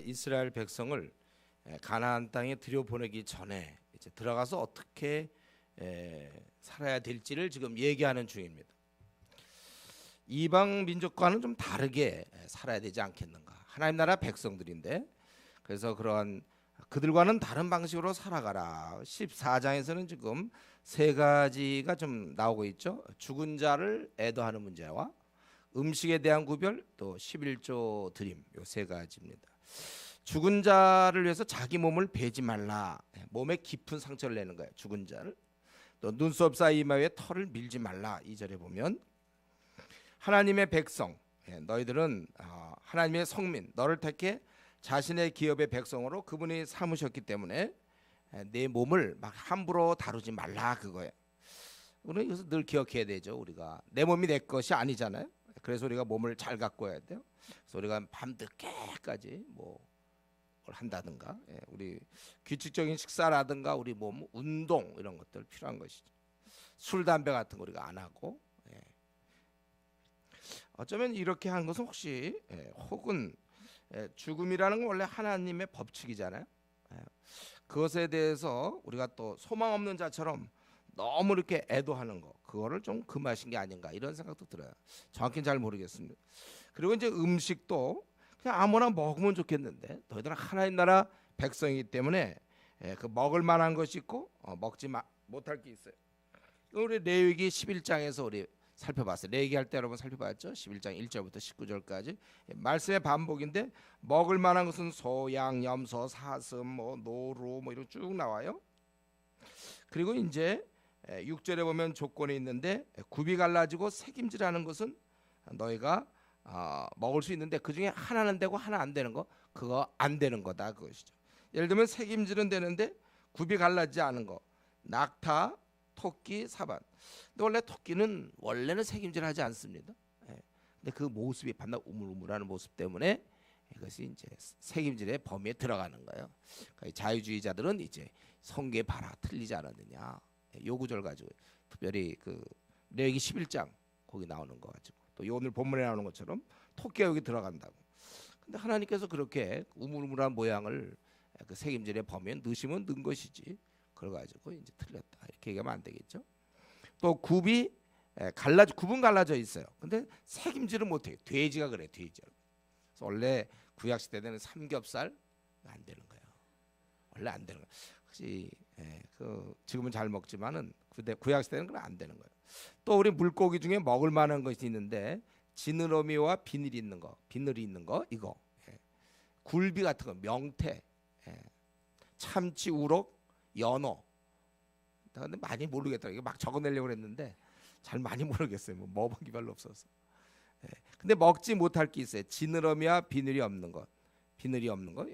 이스라엘 백성을 가나안 땅에 들여보내기 전에 이제 들어가서 어떻게 살아야 될지를 지금 얘기하는 중입니다. 이방 민족과는 좀 다르게 살아야 되지 않겠는가. 하나님 나라 백성들인데 그래서 그러한 그들과는 다른 방식으로 살아가라. 14장에서는 지금 세 가지가 좀 나오고 있죠. 죽은 자를 애도하는 문제와 음식에 대한 구별, 또 11조 드림, 요 세 가지입니다. 죽은 자를 위해서 자기 몸을 베지 말라. 몸에 깊은 상처를 내는 거예요. 죽은 자를. 또 눈썹 사이 이마에 털을 밀지 말라. 2절에 보면 하나님의 백성, 너희들은 하나님의 성민, 너를 택해 자신의 기업의 백성으로 그분이 삼으셨기 때문에 내 몸을 막 함부로 다루지 말라 그거예요. 우리는 이것을 늘 기억해야 되죠. 우리가 내 몸이 내 것이 아니잖아요. 그래서 우리가 몸을 잘 가꿔야 돼요. 그래서 우리가 밤늦게까지 뭐 한다든가, 우리 규칙적인 식사라든가 우리 몸 운동 이런 것들 필요한 것이죠. 술 담배 같은 거 우리가 안 하고, 어쩌면 이렇게 한 것은 혹시 혹은 죽음이라는 건 원래 하나님의 법칙이잖아요. 그것에 대해서 우리가 또 소망 없는 자처럼 너무 이렇게 애도하는 거, 그거를 좀 금하신 게 아닌가 이런 생각도 들어요. 정확히는 잘 모르겠습니다. 그리고 이제 음식도 그냥 아무나 먹으면 좋겠는데 너희들은 하나님 나라 백성이기 때문에 그 먹을 만한 것이 있고 먹지 못할 게 있어요. 우리 레위기 11장에서 우리 살펴봤어요. 레위기 할 때 여러분 살펴봤죠? 11장 1절부터 19절까지 말씀의 반복인데 먹을 만한 것은 소, 양, 염소, 사슴, 뭐 노루 뭐 이런 쭉 나와요. 그리고 이제 6절에 보면 조건이 있는데 굽이 갈라지고 색임질하는 것은 너희가 먹을 수 있는데 그 중에 하나는 되고 하나 안 되는 거, 그거 안 되는 거다 그것이죠. 예를 들면 색임질은 되는데 굽이 갈라지지 않은 거, 낙타, 토끼, 사반. 근데 원래 토끼는 원래는 색임질하지 않습니다. 근데 그 모습이 반나 우물우물하는 모습 때문에 이것이 이제 색임질의 범위에 들어가는 거예요. 그러니까 자유주의자들은 이제 성경에 봐라 틀리지 않았느냐. 요구절 가지고 특별히 그 레위기 11장 거기 나오는 거 가지고 또 오늘 본문에 나오는 것처럼 토끼가 여기 들어간다고. 근데 하나님께서 그렇게 우물우물한 모양을 그 색임질의 범위에 넣으시면 넣은 것이지. 그래 가지고 이제 틀렸다 이렇게 얘기하면 안 되겠죠. 또 굽이 굽은 갈라져 있어요. 근데 색임질은 못해요. 돼지가 그래, 돼지가. 그래서 원래 구약 시대에는 삼겹살 안 되는 거예요. 원래 안 되는 거예요. 혹시 그 지금은 잘 먹지만은 구약 시대는 그건 안 되는 거예요. 또 우리 물고기 중에 먹을 만한 것이 있는데 지느러미와 비늘이 있는 거, 이거. 굴비 같은 거, 명태, 참치, 우럭, 연어. 근데 많이 모르겠더라고요. 이거 막 적어내려고 했는데 잘 많이 모르겠어요. 뭐 먹어본 게 별로 없어서. 근데 먹지 못할 게 있어요. 지느러미와 비늘이 없는 것,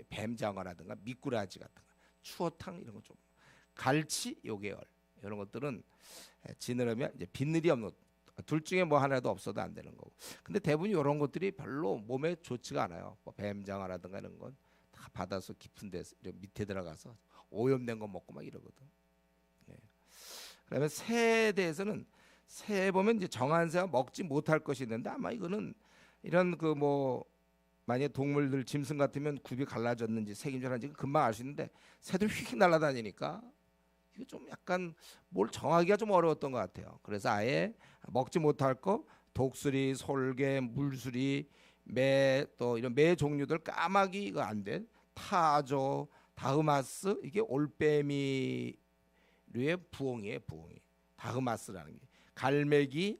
뱀장어라든가 미꾸라지 같은 거, 추어탕 이런 거 좀, 갈치, 요계열 이런 것들은 지느러미와 이제 비늘이 없는 것, 둘 중에 뭐 하나도 없어도 안 되는 거고. 근데 대부분 이런 것들이 별로 몸에 좋지가 않아요. 뭐 뱀장어라든가 이런 건 다 바다속 깊은 데 밑에 들어가서 오염된 거 먹고 막 이러거든. 그다음에 새에 대해서는 새 보면 이제 정한 새와 먹지 못할 것이 있는데 아마 이거는 이런 그 뭐 만약 동물들 짐승 같으면 굽이 갈라졌는지 색임질한지 금방 알 수 있는데 새들 휙 날아다니니까 이거 좀 약간 뭘 정하기가 좀 어려웠던 것 같아요. 그래서 아예 먹지 못할 거 독수리, 솔개, 물수리, 매, 또 이런 매 종류들, 까마귀 이거 안 돼. 타조, 다흐마스 이게 올빼미류의 부엉이에요. 부엉이. 다흐마스라는 게 갈매기,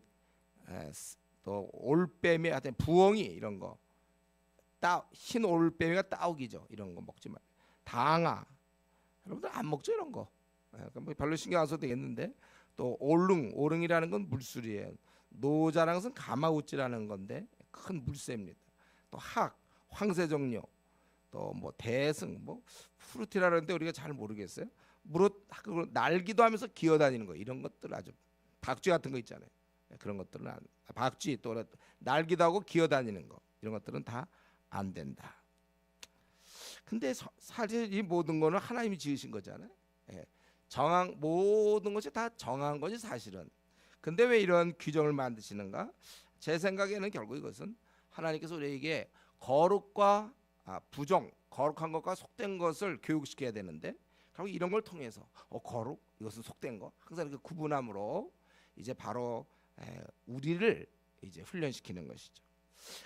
또 올빼미, 하여튼 부엉이 이런 거, 흰 올빼미가 따옥이죠. 이런 거 먹지 말. 당아, 여러분들 안 먹죠 이런 거. 뭐 별로 신경 안 써도 되겠는데. 또 오릉이라는 건 물수리예요. 노자라는 것은 가마우찌라는 건데 큰 물새입니다. 또 황새종류, 또 뭐 대승, 뭐 푸르티라는데 우리가 잘 모르겠어요. 날기도 하면서 기어다니는 거, 이런 것들 아주 박쥐 같은 거 있잖아요. 그런 것들은 박쥐, 또 날기도 하고 기어다니는 거, 이런 것들은 다 안 된다. 근데 사실 이 모든 거는 하나님이 지으신 거잖아요. 모든 것이 다 정한 거지 사실은. 근데 왜 이런 규정을 만드시는가? 제 생각에는 결국 이것은 하나님께서 우리에게 거룩과 부정, 거룩한 것과 속된 것을 교육시켜야 되는데 결국 이런 걸 통해서 거룩, 이것은 속된 거 항상 이렇게 구분함으로 이제 바로 우리를 이제 훈련시키는 것이죠.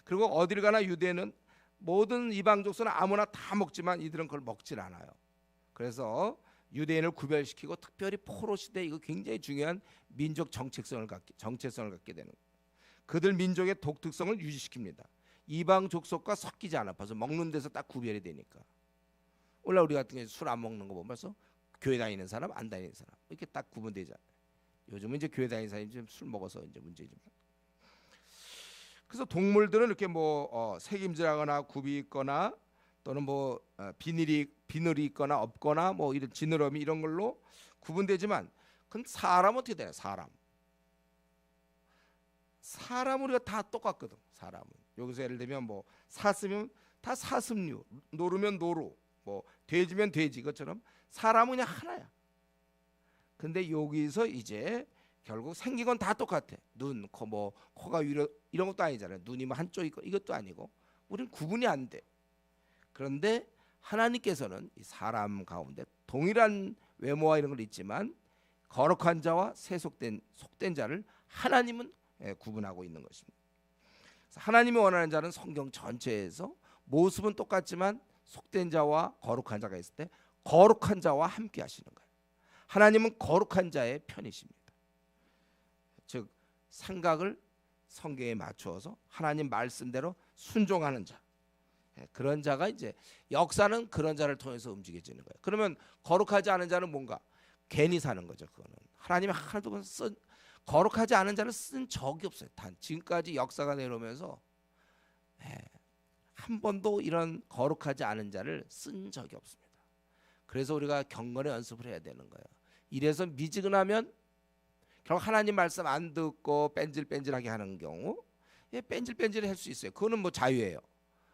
그리고 어딜 가나 유대는 모든 이방 족속은 아무나 다 먹지만 이들은 그걸 먹질 않아요. 그래서 유대인을 구별시키고 특별히 포로 시대 이거 굉장히 중요한 민족 정체성을 갖게 되는 거예요. 그들 민족의 독특성을 유지시킵니다. 이방 족속과 섞이지 않아. 벌써 먹는 데서 딱 구별이 되니까. 원래 우리 같은 경우에 술 안 먹는 거 보면 벌써 교회 다니는 사람, 안 다니는 사람 이렇게 딱 구분되잖아요. 요즘은 이제 교회 다니는 사람이 좀 술 먹어서 이제 문제지만. 그래서 동물들은 이렇게 뭐 색임질하거나 굽이 있거나 또는 뭐 비늘이 있거나 없거나 뭐 이런 지느러미 이런 걸로 구분되지만, 그럼 사람은 어떻게 되나요? 사람은 우리가 다 똑같거든. 사람은 여기서 예를 들면 뭐 사슴이면 다 사슴류, 노루면 노루, 뭐 돼지면 돼지, 것처럼 사람은 그냥 하나야. 근데 여기서 이제 결국 생긴 건 다 똑같아. 눈, 코, 뭐 코가 위로 이런 것도 아니잖아요. 눈이 뭐 한쪽 있고 이것도 아니고 우리는 구분이 안 돼. 그런데 하나님께서는 이 사람 가운데 동일한 외모와 이런 걸 있지만 거룩한 자와 속된 자를 하나님은 구분하고 있는 것입니다. 하나님이 원하는 자는 성경 전체에서 모습은 똑같지만 속된 자와 거룩한 자가 있을 때 거룩한 자와 함께 하시는 거예요. 하나님은 거룩한 자의 편이십니다. 즉 생각을 성경에 맞추어서 하나님 말씀대로 순종하는 자, 그런 자가 이제 역사는 그런 자를 통해서 움직여지는 거예요. 그러면 거룩하지 않은 자는 뭔가 괜히 사는 거죠. 그거는 하나님이 하나도 거룩하지 않은 자를 쓴 적이 없어요. 단 지금까지 역사가 내려오면서 한 번도 이런 거룩하지 않은 자를 쓴 적이 없습니다. 그래서 우리가 경건의 연습을 해야 되는 거예요. 이래서 미지근하면 결국 하나님 말씀 안 듣고 뺀질뺀질하게 하는 경우, 뺀질뺀질할 수 있어요. 그거는 뭐 자유예요.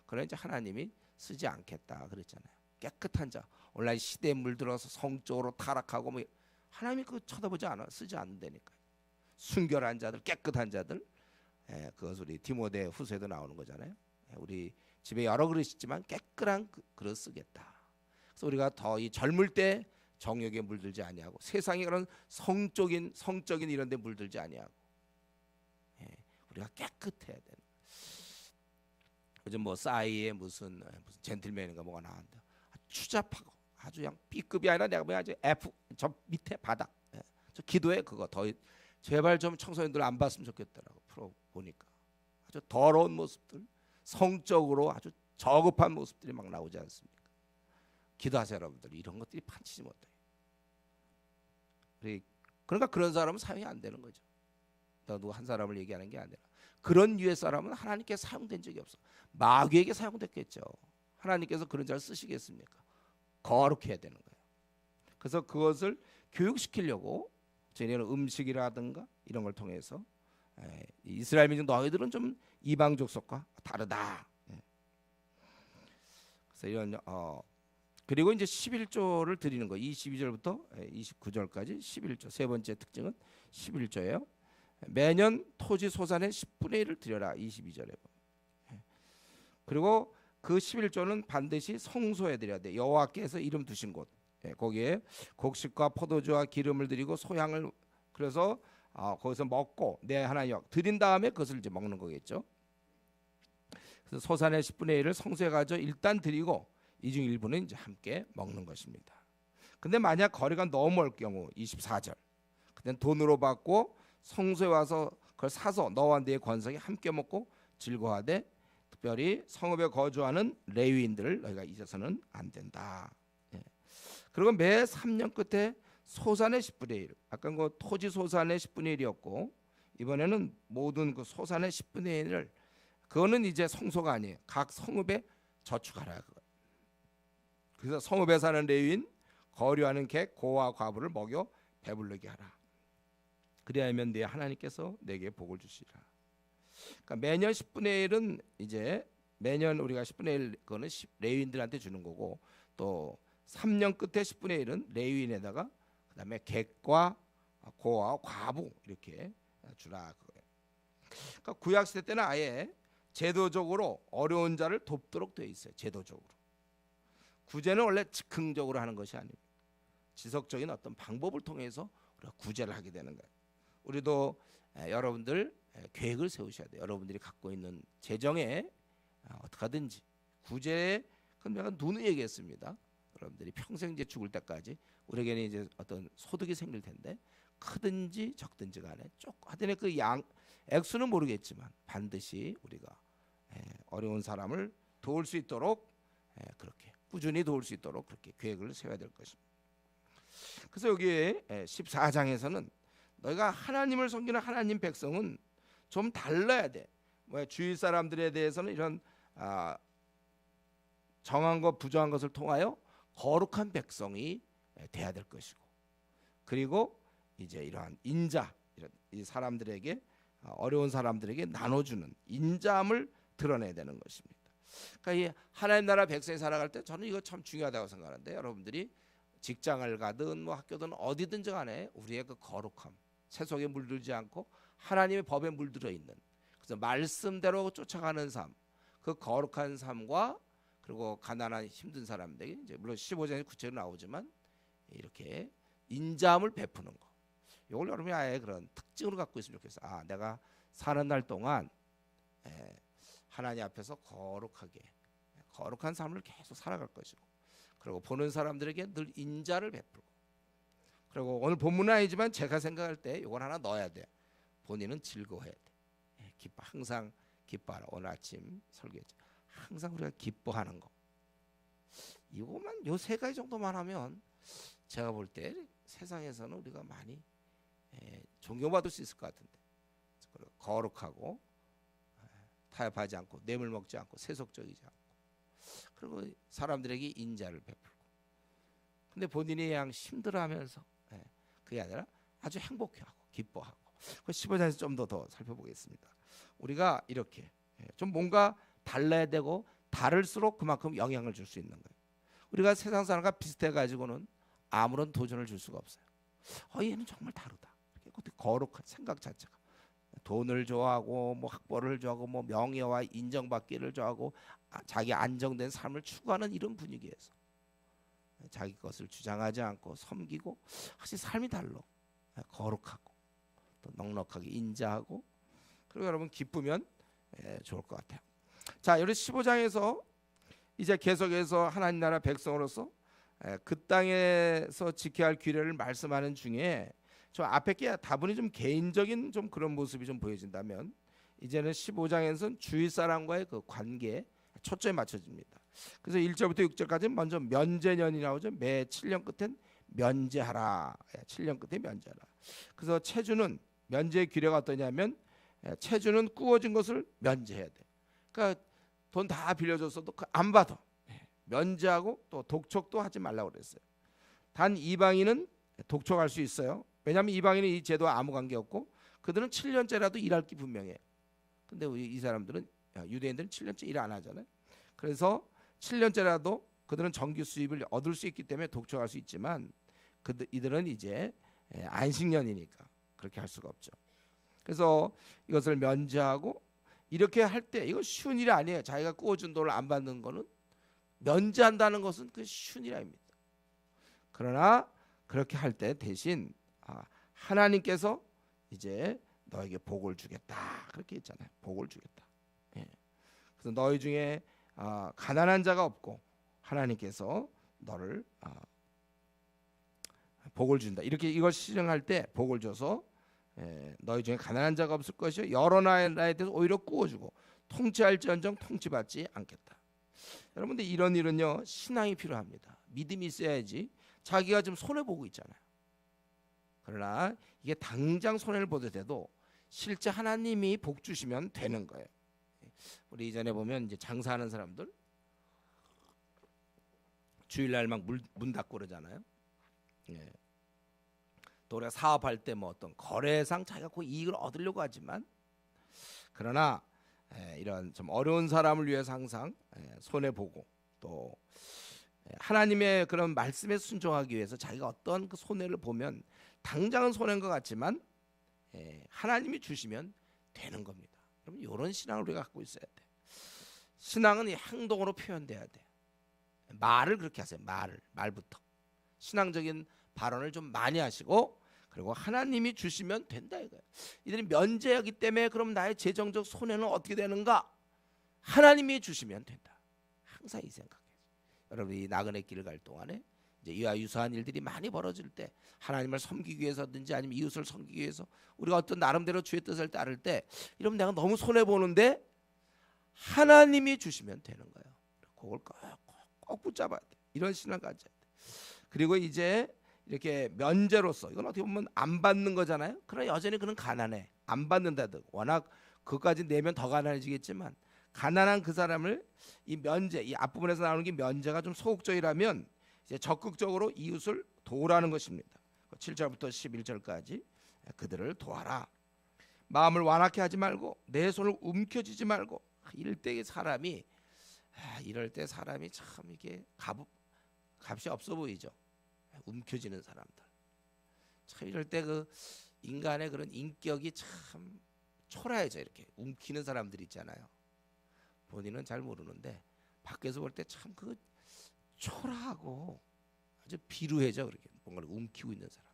그러나 이제 하나님이 쓰지 않겠다 그랬잖아요. 깨끗한 자, 오늘날 시대에 물들어서 성적으로 타락하고 뭐 하나님이 그거 쳐다보지 않아, 쓰지 않는다니까. 순결한 자들, 깨끗한 자들, 그것 우리 디모데 후서에도 나오는 거잖아요. 우리 집에 여러 그릇 있지만 깨끗한 그릇 쓰겠다. 그래서 우리가 더 이 젊을 때 정욕에 물들지 아니하고 세상에 그런 성적인 이런 데 물들지 아니하고 우리가 깨끗해야 되는. 요즘 뭐 싸이에 무슨 젠틀맨인가 뭐가 나왔는데 추잡하고 아주 그냥 B급이 아니라 내가 보면 아주 F 저 밑에 바닥. 저 기도해 그거 더 제발 좀 청소년들 안 봤으면 좋겠더라고. 프로 보니까 아주 더러운 모습들, 성적으로 아주 저급한 모습들이 막 나오지 않습니까? 기도하세요 여러분들. 이런 것들이 판치지 못해. 그러니까 그런 사람은 사용이 안 되는 거죠. 누구 한 사람을 얘기하는 게 아니라 그런 유의 사람은 하나님께 사용된 적이 없어. 마귀에게 사용됐겠죠. 하나님께서 그런 자를 쓰시겠습니까? 거룩해야 되는 거예요. 그래서 그것을 교육시키려고 저희는 음식이라든가 이런 걸 통해서 이스라엘 민족 너희들은 좀 이방 족속과 다르다. 그래서 이런 그리고 이제 11조를 드리는 거. 22절부터 29절까지 11조. 세 번째 특징은 11조예요. 매년 토지 소산의 10분의 1을 드려라. 22절에. 그리고 그 11조는 반드시 성소에 드려야 돼. 여호와께서 이름 두신 곳. 거기에 곡식과 포도주와 기름을 드리고 소향을, 그래서 거기서 먹고 내 하나님 드린 다음에 그것을 이제 먹는 거겠죠. 그래서 소산의 10분의 1을 성소에 가져 일단 드리고 이 중 일부는 이제 함께 먹는 것입니다. 근데 만약 거리가 너무 멀 경우 24절. 그때 돈으로 받고 성소에 와서 그걸 사서 너와 네 권속이 함께 먹고 즐거워하되 특별히 성읍에 거주하는 레위인들을 너희가 잊어서는 안 된다. 그리고 매 3년 끝에 소산의 10분의 1. 아까 그 토지 소산의 10분의 1이었고 이번에는 모든 그 소산의 10분의 1을, 그거는 이제 성소가 아니에요. 각 성읍에 저축하라. 그래서 성읍에 사는 레위인, 거류하는 객, 고와 과부를 먹여 배부르게 하라. 그리하면 네 하나님께서 내게 복을 주시라. 그러니까 매년 10분의 1은 이제 매년 우리가 10분의 1 그거는 레위인들한테 주는 거고, 또 3년 끝에 10분의 1은 레위인에다가 그다음에 객과 고와 과부 이렇게 주라 그거예요. 그러니까 구약 시대 때는 아예 제도적으로 어려운 자를 돕도록 되어 있어요. 제도적으로. 구제는 원래 즉흥적으로 하는 것이 아닙니다. 지속적인 어떤 방법을 통해서 우리가 구제를 하게 되는 거예요. 우리도 여러분들 계획을 세우셔야 돼요. 여러분들이 갖고 있는 재정에 어떻게 하든지 구제에, 그럼 내가 누누이 얘기했습니다. 여러분들이 평생 이제 죽을 때까지 우리에게는 이제 어떤 소득이 생길 텐데, 크든지 적든지 간에 하여튼 그 액수는 모르겠지만 반드시 우리가 어려운 사람을 도울 수 있도록, 그렇게 꾸준히 도울 수 있도록 그렇게 계획을 세워야 될 것입니다. 그래서 여기 14장에서는 너희가 하나님을 섬기는 하나님 백성은 좀 달라야 돼. 주위 사람들에 대해서는 이런 정한 것 부정한 것을 통하여 거룩한 백성이 돼야 될 것이고, 그리고 이제 이러한 인자, 이런 이 사람들에게, 어려운 사람들에게 나눠주는 인자함을 드러내야 되는 것입니다. 그러니까 이 하나님 나라 백성이 살아갈 때 저는 이거 참 중요하다고 생각하는데, 여러분들이 직장을 가든 뭐 학교든 어디든지 간에 우리의 그 거룩함, 세속에 물들지 않고 하나님의 법에 물들어 있는, 그래서 말씀대로 쫓아가는 삶, 그 거룩한 삶과, 그리고 가난한 힘든 사람들에게 이제 물론 15장에 구체적으로 나오지만 이렇게 인자함을 베푸는 거, 이걸 여러분이 아예 그런 특징으로 갖고 있으면 좋겠어요. 내가 사는 날 동안 하나님 앞에서 거룩하게, 거룩한 삶을 계속 살아갈 것이고, 그리고 보는 사람들에게 늘 인자를 베풀고, 그리고 오늘 본문은 아니지만 제가 생각할 때 이걸 하나 넣어야 돼. 본인은 즐거워해야 돼. 항상 기뻐하라. 오늘 아침 설교했죠. 항상 우리가 기뻐하는 거. 이거만 요 세 가지 정도만 하면 제가 볼 때 세상에서는 우리가 많이 존경받을 수 있을 것 같은데, 거룩하고 타협하지 않고 뇌물 먹지 않고 세속적이지 않고, 그리고 사람들에게 인자를 베풀고, 근데 본인이 그냥 힘들어하면서 그게 아니라 아주 행복해하고 기뻐하고. 그 15장에서 좀 더 살펴보겠습니다. 우리가 이렇게 좀 뭔가 달라야 되고, 다를수록 그만큼 영향을 줄 수 있는 거예요. 우리가 세상 사람과 비슷해 가지고는 아무런 도전을 줄 수가 없어요. 얘는 정말 다르다. 거룩한 생각 자체가, 돈을 좋아하고 뭐 학벌을 좋아하고 뭐 명예와 인정받기를 좋아하고 자기 안정된 삶을 추구하는 이런 분위기에서 자기 것을 주장하지 않고 섬기고, 사실 삶이 달라. 거룩하고 또 넉넉하게 인자하고, 그리고 여러분 기쁘면 좋을 것 같아요. 자, 여기 15장에서 이제 계속해서 하나님 나라 백성으로서 그 땅에서 지켜야 할 규례를 말씀하는 중에, 저 앞에 게 다분히 좀 개인적인 좀 그런 모습이 좀 보여진다면, 이제는 15장에서는 주위 사람과의 그 관계에 초점이 맞춰집니다. 그래서 1절부터 6절까지는 먼저 면제년이 나오죠. 매 7년 끝엔 면제하라. 7년 끝에 면제하라. 그래서 체주는, 면제의 규례가 어떠냐면, 체주는 구워진 것을 면제해야 돼. 그러니까 돈 다 빌려줬어도 안 받아. 면제하고 또 독촉도 하지 말라고 그랬어요. 단 이방인은 독촉할 수 있어요. 왜냐하면 이방인은 이 제도와 아무 관계 없고, 그들은 7년째라도 일할 게 분명해. 근데 이 사람들은, 유대인들은 7년째 일 안 하잖아요. 그래서 7년째라도 그들은 정기 수입을 얻을 수 있기 때문에 독촉할 수 있지만, 이들은 이제 안식년이니까 그렇게 할 수가 없죠. 그래서 이것을 면제하고, 이렇게 할 때 이거 쉬운 일이 아니에요. 자기가 구워준 돈을 안 받는 거는, 면제한다는 것은 그 쉬운 일이 아닙니다. 그러나 그렇게 할 때 대신 하나님께서 이제 너에게 복을 주겠다, 그렇게 했잖아요. 복을 주겠다. 그래서 너희 중에 가난한 자가 없고 하나님께서 너를 복을 준다. 이렇게 이걸 실행할 때 복을 줘서 너희 중에 가난한 자가 없을 것이요 여러 나라에 대해서 오히려 구워주고 통치할지언정 통치받지 않겠다. 여러분들 이런 일은요 신앙이 필요합니다. 믿음이 있어야지. 자기가 지금 손해 보고 있잖아요. 그러나 이게 당장 손해를 보더라도 실제 하나님이 복 주시면 되는 거예요. 우리 이전에 보면 이제 장사하는 사람들 주일날 막 문 닫고 그러잖아요. 또 우리가 사업할 때 뭐 어떤 거래상 자기가 그 이익을 얻으려고 하지만, 그러나 이런 좀 어려운 사람을 위해서 항상 손해 보고, 또 하나님의 그런 말씀에 순종하기 위해서 자기가 어떤 그 손해를 보면 당장은 손해인 것 같지만 하나님이 주시면 되는 겁니다. 여러분 이런 신앙을 우리가 갖고 있어야 돼. 신앙은 이 행동으로 표현돼야 돼. 말을 그렇게 하세요. 말부터 신앙적인 발언을 좀 많이 하시고, 그리고 하나님이 주시면 된다 이거예요. 이들이 면제하기 때문에 그럼 나의 재정적 손해는 어떻게 되는가? 하나님이 주시면 된다. 항상 이 생각이에요. 여러분이 나그네 길을 갈 동안에 이제 이와 유사한 일들이 많이 벌어질 때, 하나님을 섬기기 위해서든지 아니면 이웃을 섬기기 위해서 우리가 어떤 나름대로 주의 뜻을 따를 때, 이러면 내가 너무 손해 보는데 하나님이 주시면 되는 거예요. 그걸 꼭 붙잡아야 돼. 이런 신앙을 가져야 돼. 그리고 이제 이렇게 면제로서, 이건 어떻게 보면 안 받는 거잖아요. 그러나 여전히 그는 가난해. 안 받는다든 워낙 그것까지 내면 더 가난해지겠지만, 가난한 그 사람을 이 면제, 이 앞부분에서 나오는 게 면제가 좀 소극적이라면 이제 적극적으로 이웃을 도우라는 것입니다. 7절부터 11절까지 그들을 도와라. 마음을 완악해 하지 말고 내 손을 움켜쥐지 말고. 이럴 때 사람이 참 이게 값이 없어 보이죠. 움켜쥐는 사람들. 참 이럴 때 그 인간의 그런 인격이 참 초라해져. 이렇게 움키는 사람들 있잖아요. 본인은 잘 모르는데 밖에서 볼 때 참 그 초라하고 아주 비루해져. 그렇게 뭔가를 움키고 있는 사람,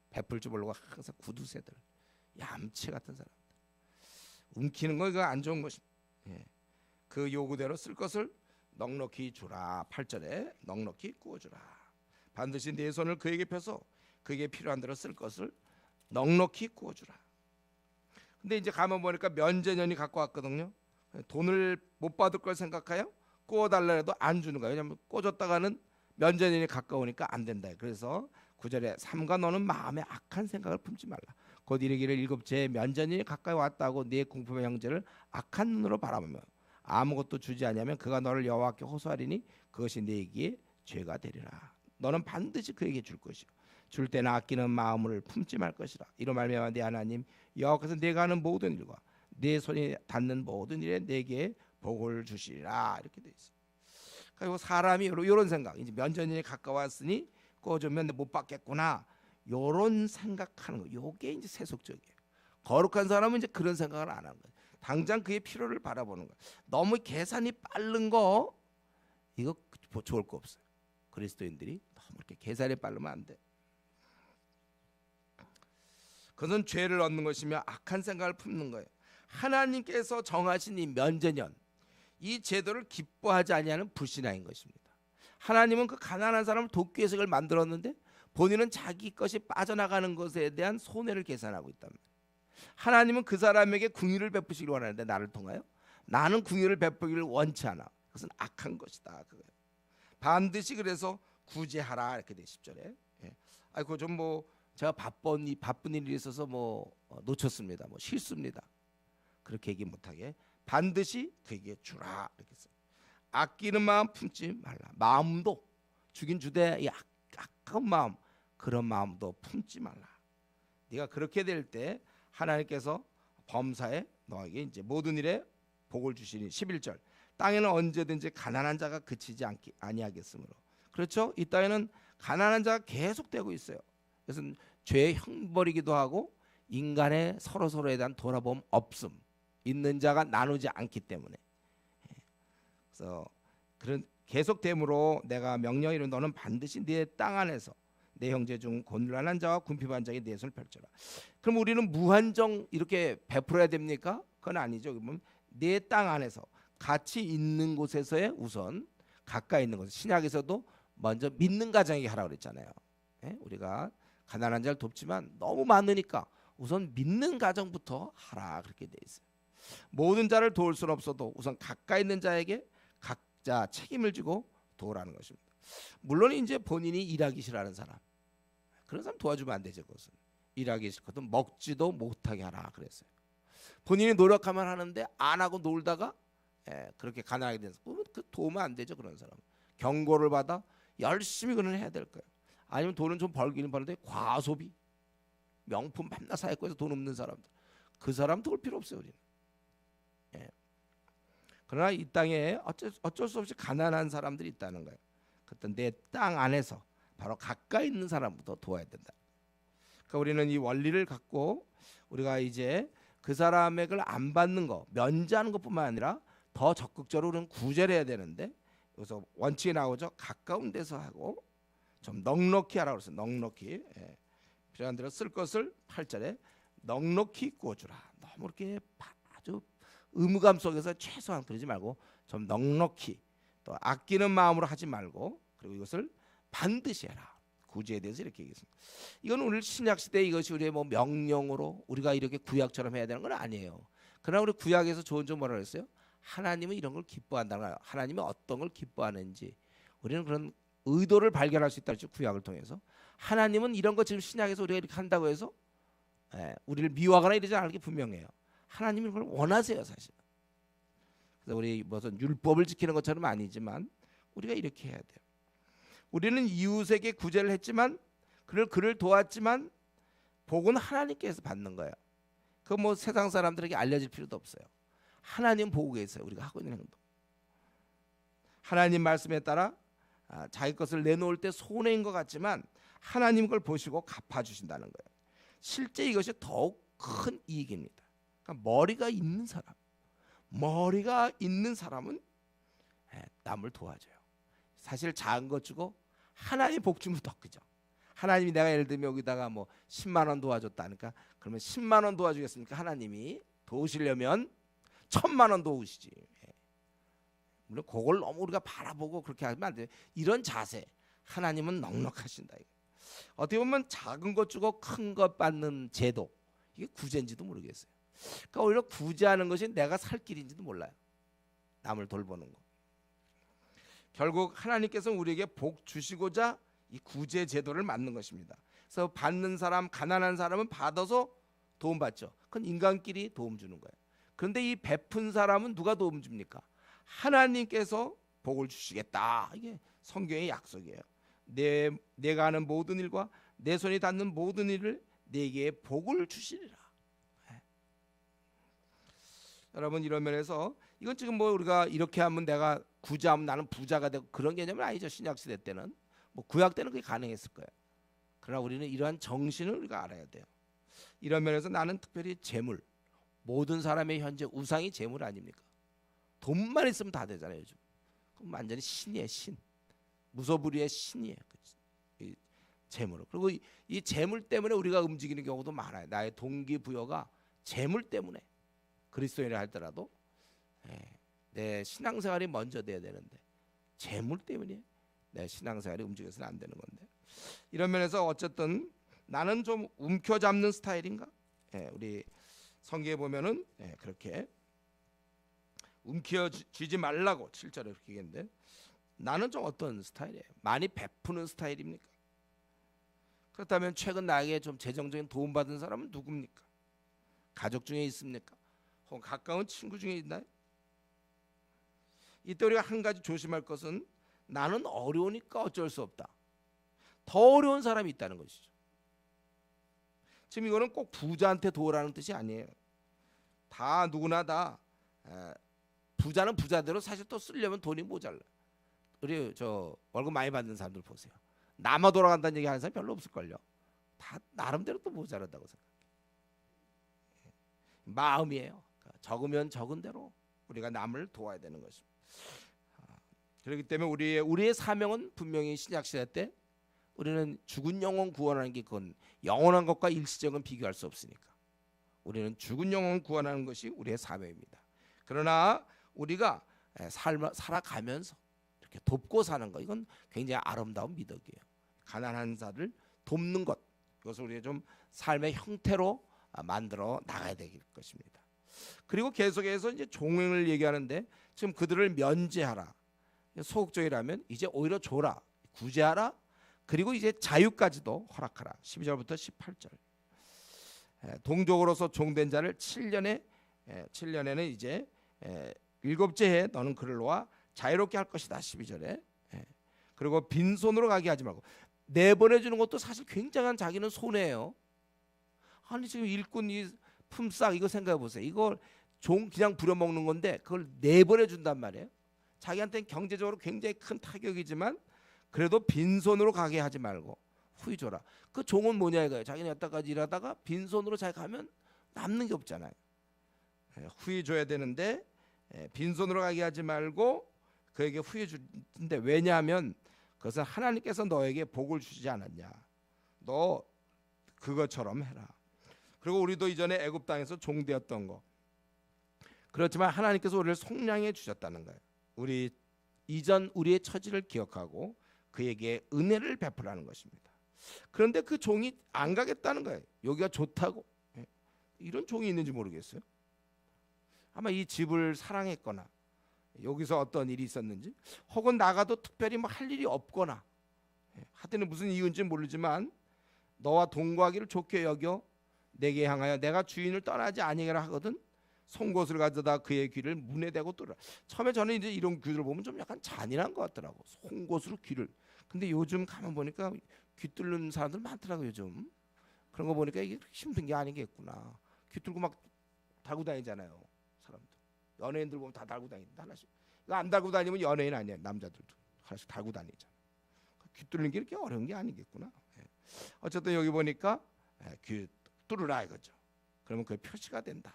베풀 줄 모르고 항상 구두쇠들, 얌체 같은 사람들. 움키는 거 이거 안 좋은 것입니다. 예. 그 요구대로 쓸 것을 넉넉히 주라. 8절에 넉넉히 구워주라. 반드시 내 손을 그에게 펴서 그에게 필요한 대로 쓸 것을 넉넉히 구워주라. 근데 이제 가만 보니까 면제년이 갖고 왔거든요. 돈을 못 받을 걸 생각하여 구워달라 해도 안 주는 거예요. 왜냐하면 꽂았다가는 면제년이 가까우니까 안 된다. 그래서 9절에 삼가 너는 마음에 악한 생각을 품지 말라. 곧 이르기를 일곱째 면제년이 가까이 왔다고 네 공품의 형제를 악한 눈으로 바라보며 아무것도 주지 않으면 그가 너를 여호와께 호소하리니 그것이 네게 죄가 되리라. 너는 반드시 그에게 줄 것이요 줄 때는 아끼는 마음을 품지 말 것이라. 이로 말미암아 네 하나님 여호와께서 네가 하는 모든 일과 네 손이 닿는 모든 일에 내게 복을 주시리라. 이렇게 돼 있어요. 그리고 사람이 이런 생각, 이제 면전이 가까웠으니 꽂으면 못 받겠구나, 이런 생각하는 거, 요게 이제 세속적이에요. 거룩한 사람은 이제 그런 생각을 안 하는 거예요. 당장 그의 필요를 바라보는 거예요. 너무 계산이 빠른 거, 이거 좋을 거 없어요. 그리스도인들이 너무 이렇게 계산이 빠르면 안 돼. 그것은 죄를 얻는 것이며 악한 생각을 품는 거예요. 하나님께서 정하신 이 면제년, 이 제도를 기뻐하지 아니하는 불신앙인 것입니다. 하나님은 그 가난한 사람을 돕기 위해서 그걸 만들었는데 본인은 자기 것이 빠져나가는 것에 대한 손해를 계산하고 있단 말이에요. 하나님은 그 사람에게 궁유를 베푸시길 원하는데 나를 통하여 나는 궁유를 베푸기를 원치 않아. 그것은 악한 것이다. 그거예요. 반드시 그래서 구제하라 이렇게 돼 10절에. 예. 아이고 좀 뭐 제가 바쁜 일이 있어서 뭐 놓쳤습니다. 뭐 실수입니다. 그렇게 얘기 못하게 반드시 그에게 주라 이렇게 써요. 아끼는 마음 품지 말라. 마음도 주긴 주되 이 아까운 마음, 그런 마음도 품지 말라. 네가 그렇게 될 때 하나님께서 범사에 너에게 이제 모든 일에 복을 주시니 11절. 땅에는 언제든지 가난한 자가 그치지 아니하겠으므로. 그렇죠? 이 땅에는 가난한 자가 계속되고 있어요. 그래서 죄의 형벌이기도 하고 인간의 서로서로에 대한 돌아봄 없음, 있는 자가 나누지 않기 때문에. 그래서 그런 계속됨으로 내가 명령이로 너는 반드시 네 땅 안에서 내 형제 중 곤란한 자와 궁핍한 자에게 내 손을 펼쳐라. 그럼 우리는 무한정 이렇게 베풀어야 됩니까? 그건 아니죠. 그러면 내 땅 안에서 같이 있는 곳에서의 우선 가까이 있는 곳. 신약에서도 먼저 믿는 가정에게 하라고 그랬잖아요. 예? 우리가 가난한 자를 돕지만 너무 많으니까 우선 믿는 가정부터 하라 그렇게 돼 있어요. 모든 자를 도울 수는 없어도 우선 가까이 있는 자에게 각자 책임을 지고 도우라는 것입니다. 물론 이제 본인이 일하기 싫어하는 사람, 그런 사람 도와주면 안 되죠. 그것은 일하기 싫거든 먹지도 못하게 하라 그랬어요. 본인이 노력하면 하는데 안 하고 놀다가 그렇게 가난하게 돼서 그 도우면 안 되죠. 그런 사람 경고를 받아 열심히 그는 해야 될 거예요. 아니면 돈은 좀 벌기는 버는데 과소비, 명품 맨날 사입고해서 돈 없는 사람들, 그 사람 도울 필요 없어요. 우리는. 그러나 이 땅에 어쩔 수 없이 가난한 사람들이 있다는 거예요. 그때 내 땅 안에서 바로 가까이 있는 사람부터 도와야 된다. 그러니까 우리는 이 원리를 갖고 우리가 이제 그 사람의 걸 안 받는 거, 면제하는 것뿐만 아니라 더 적극적으로 우리는 구제를 해야 되는데 여기서 원칙이 나오죠. 가까운 데서 하고 좀 넉넉히 하라고 그랬어요. 넉넉히. 예. 필요한 대로 쓸 것을 8절에 넉넉히 구워주라. 너무 이렇게 아주 의무감 속에서 최소한 그러지 말고 좀 넉넉히 또 아끼는 마음으로 하지 말고 그리고 이것을 반드시 해라. 구제에 대해서 이렇게 얘기했습니다. 이건 오늘 신약 시대 이것이 우리의 뭐 명령으로 우리가 이렇게 구약처럼 해야 되는 건 아니에요. 그러나 우리 구약에서 좋은 점 뭐라 그랬어요? 하나님은 이런 걸 기뻐한다는 거예요. 하나님이 어떤 걸 기뻐하는지 우리는 그런 의도를 발견할 수 있다 그랬죠. 구약을 통해서 하나님은 이런 거 지금 신약에서 우리가 이렇게 한다고 해서 우리를 미워하거나 이러지 않을 게 분명해요. 하나님이 그걸 원하세요, 사실. 그래서 우리 무슨 율법을 지키는 것처럼 아니지만 우리가 이렇게 해야 돼요. 우리는 이웃에게 구제를 했지만 그를 도왔지만 복은 하나님께서 받는 거예요. 그 뭐 세상 사람들에게 알려질 필요도 없어요. 하나님 보고 계세요. 우리가 하고 있는 행동. 하나님 말씀에 따라 자기 것을 내놓을 때 손해인 것 같지만 하나님 그걸 보시고 갚아주신다는 거예요. 실제 이것이 더욱 큰 이익입니다. 그러니까 머리가 있는 사람은 남을 도와줘요. 사실 작은 것 주고 하나님 복 주면 더 크죠. 하나님이 내가 예를 들면 여기다가 뭐 10만 원 도와줬다니까 그러면 10만 원 도와주겠습니까? 하나님이 도우시려면 1000만 원 도우시지. 물론 그걸 너무 우리가 바라보고 그렇게 하면 안 돼요. 이런 자세 하나님은 넉넉하신다. 어떻게 보면 작은 것 주고 큰 것 받는 제도 이게 구제인지도 모르겠어요. 그러니까 오히려 구제하는 것이 내가 살 길인지도 몰라요. 남을 돌보는 거. 결국 하나님께서 우리에게 복 주시고자 이 구제 제도를 만든 것입니다. 그래서 받는 사람, 가난한 사람은 받아서 도움받죠. 그건 인간끼리 도움 주는 거예요. 그런데 이 베푼 사람은 누가 도움 줍니까? 하나님께서 복을 주시겠다. 이게 성경의 약속이에요. 내가 하는 모든 일과 내 손이 닿는 모든 일을 내게 복을 주시리라. 여러분 이런 면에서 이건 지금 뭐 우리가 이렇게 하면 내가 구제하면 나는 부자가 되고 그런 개념은 아니죠. 신약 시대 때는 뭐 구약 때는 그게 가능했을 거예요. 그러나 우리는 이러한 정신을 우리가 알아야 돼요. 이런 면에서 나는 특별히 재물, 모든 사람의 현재 우상이 재물 아닙니까? 돈만 있으면 다 되잖아요. 요즘 그럼 완전히 신이에요. 신, 무소불위의 신이에요. 이 재물. 그리고 이 재물 때문에 우리가 움직이는 경우도 많아요. 나의 동기부여가 재물 때문에 그리스도인이라 할지라도 내 신앙생활이 먼저 돼야 되는데 재물 때문에 내 신앙생활이 움직여서는 안 되는 건데 이런 면에서 어쨌든 나는 좀 움켜잡는 스타일인가? 우리 성경에 보면은 그렇게 움켜쥐지 말라고 7절에 그렇게 얘기했는데 나는 좀 어떤 스타일이에요? 많이 베푸는 스타일입니까? 그렇다면 최근 나에게 좀 재정적인 도움받은 사람은 누굽니까? 가족 중에 있습니까? 혹은 가까운 친구 중에 있나요? 이때 우리가 한 가지 조심할 것은 나는 어려우니까 어쩔 수 없다. 더 어려운 사람이 있다는 것이죠. 지금 이거는 꼭 부자한테 도우라는 뜻이 아니에요. 다 누구나 다 부자는 부자대로 사실 또 쓰려면 돈이 모자라. 우리 저 월급 많이 받는 사람들 보세요. 남아 돌아간다는 얘기 하는 사람 별로 없을걸요. 다 나름대로 또 모자란다고 생각해요. 마음이에요. 적으면 적은 대로 우리가 남을 도와야 되는 것입니다. 그렇기 때문에 우리의 사명은 분명히 신약 시대 때 우리는 죽은 영혼 구원하는 게 그건 영원한 것과 일시적은 비교할 수 없으니까 우리는 죽은 영혼 구원하는 것이 우리의 사명입니다. 그러나 우리가 살아가면서 이렇게 돕고 사는 것 이건 굉장히 아름다운 미덕이에요. 가난한 자를 돕는 것 이것을 우리가 좀 삶의 형태로 만들어 나가야 될 것입니다. 그리고 계속해서 이제 종행을 얘기하는데 지금 그들을 면제하라. 소극적이라면 이제 오히려 줘라. 구제하라. 그리고 이제 자유까지도 허락하라. 12절부터 18절. 동족으로서 종된 자를 7년에는 이제 7째 해 너는 그를 놓아 자유롭게 할 것이다. 12절에. 그리고 빈손으로 가게 하지 말고 내보내주는 것도 사실 굉장한 자기는 손해예요. 아니 지금 일꾼 이 품삯 이거 생각해 보세요. 이걸 종 그냥 부려먹는 건데 그걸 내보내준단 말이에요. 자기한테는 경제적으로 굉장히 큰 타격이지만 그래도 빈손으로 가게 하지 말고 후히 줘라. 그 종은 뭐냐 이거예요. 자기는 여태까지 일하다가 빈손으로 잘 가면 남는 게 없잖아요. 후히 줘야 되는데 빈손으로 가게 하지 말고 그에게 후해 주는데, 왜냐하면 그것은 하나님께서 너에게 복을 주시지 않았냐. 너 그것처럼 해라. 그리고 우리도 이전에 애굽 땅에서 종되었던 거, 그렇지만 하나님께서 우리를 속량해 주셨다는 거예요. 우리 이전 우리의 처지를 기억하고 그에게 은혜를 베풀라는 것입니다. 그런데 그 종이 안 가겠다는 거예요. 여기가 좋다고. 이런 종이 있는지 모르겠어요. 아마 이 집을 사랑했거나 여기서 어떤 일이 있었는지, 혹은 나가도 특별히 뭐 할 일이 없거나, 하여튼 무슨 이유인지 모르지만 너와 동거하기를 좋게 여겨 내게 향하여 내가 주인을 떠나지 아니하라 하거든 송곳을 가져다 그의 귀를 문에 대고 뚫으라. 처음에 저는 이제 이런 귀를 보면 좀 약간 잔인한 것 같더라고. 송곳으로 귀를. 근데 요즘 가만 보니까 귀 뚫는 사람들 많더라고. 요즘 그런 거 보니까 이게 힘든 게 아니겠구나. 귀 뚫고 막 달고 다니잖아요, 사람들. 연예인들 보면 다 달고 다니는데 하나씩. 이거 안 달고 다니면 연예인 아니야. 남자들도 하나씩 달고 다니잖아. 귀 뚫는 게 이렇게 어려운 게 아니겠구나. 어쨌든 여기 보니까 귀 뚫으라 이거죠. 그러면 그게 표시가 된다.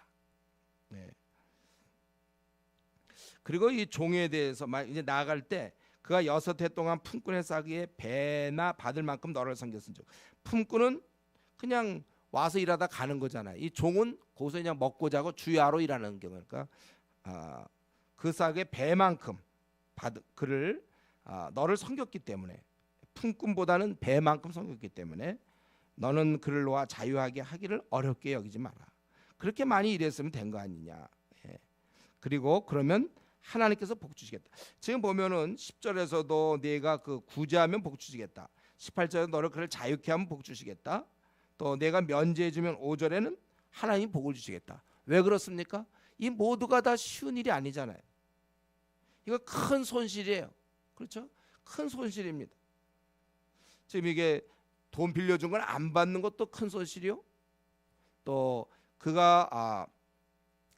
그리고 이 종에 대해서 이제 나아갈 때 그가 6해 동안 품꾼의 싸기에 배나 받을 만큼 너를 섬겼은즉. 품꾼은 그냥 와서 일하다 가는 거잖아요. 이 종은 거기서 그냥 먹고 자고 주야로 일하는 경우니까 그 싸기에 배만큼 그를 너를 섬겼기 때문에, 품꾼보다는 배만큼 섬겼기 때문에 너는 그를 놓아 자유하게 하기를 어렵게 여기지 마라. 그렇게 많이 일했으면 된 거 아니냐. 그리고 그러면 하나님께서 복 주시겠다. 지금 보면은 10절에서도 내가 그 구제하면 복 주시겠다. 18절에 너를 그를 자유케 하면 복 주시겠다. 또 내가 면제해 주면 5절에는 하나님 복을 주시겠다. 왜 그렇습니까? 이 모두가 다 쉬운 일이 아니잖아요. 이거 큰 손실이에요. 그렇죠? 큰 손실입니다. 지금 이게 돈 빌려준 걸 안 받는 것도 큰 손실이요. 또 그가